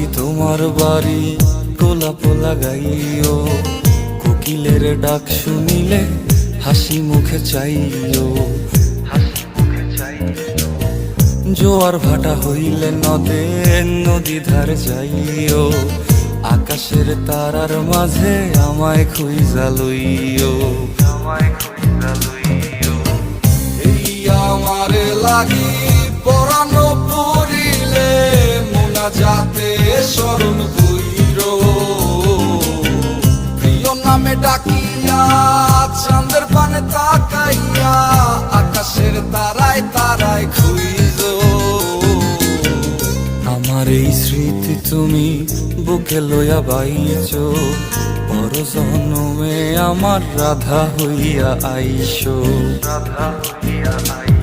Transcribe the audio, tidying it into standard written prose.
কি তোমার বাড়ি গোলাপ লাগাইও, কোকিলের ডাক শুনিলে হাসি মুখে চাইও, জোয়ার ভাটা হইলে নদে নদী ধারে যাইও, আকাশের তারার মাঝে আমায় খুঁজা লইও, এই আমারে লাগি পরানো পড়িলে মোনাজাতে স্মরণ কইরো, প্রিয় নামে ডাকিয়া চাঁদের পানে তাকাইয়া আকাশের তারায় তারায় খুঁজো। আমার এই স্মৃতি তুমি বুকে লইয়া বাইছো, পর জন্মে আমার রাধা হইয়া আইসো, রাধা হইয়া আইসো।